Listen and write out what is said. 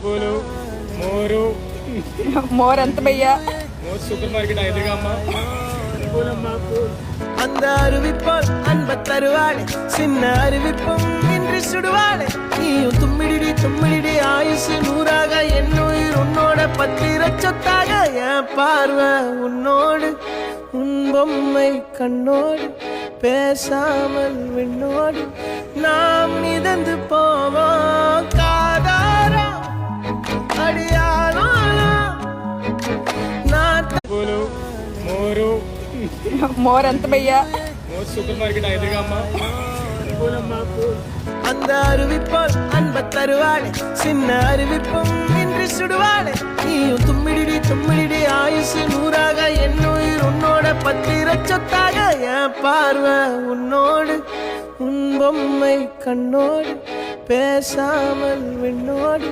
పూలు మోరు మోర్ ఎంత భయ్యా? మోర్ సూపర్ మార్కెట్ ఎదురుగా అమ్మా. அந்த அறிவிப்பால் அன்ப தருவாளே சின்ன அறிவிப்பும் இன்று சுடுவாளே நீயும் தும்மிடி ஆயுசு நூறாக என் உயிர் உன்னோட பத்திர சொத்தாக என் பார்வை உன்னோடு உன் பொம்மை கண்ணோடு பேசாமல் விண்ணோடு நாம் மிதந்து போவோம் காதாரா அடியாளோ நான் పూలు మోరు మోర్ ఎంత భయ్యా? మోర్ సూపర్ మార్కెట్ ఎదురుగా అమ్మా. அந்த அறிவிப்பால் அன்ப தருவாளே சின்ன அறிவிப்பும் இன்று சுடுவாளே நீயும் தும்மிடி ஆயுசு நூறாக என் உயிர் உன்னோட பத்திர சொத்தாக என் பார்வை உன்னோடு உன் பொம்மை கண்ணோடு பேசாமல் விண்ணோடு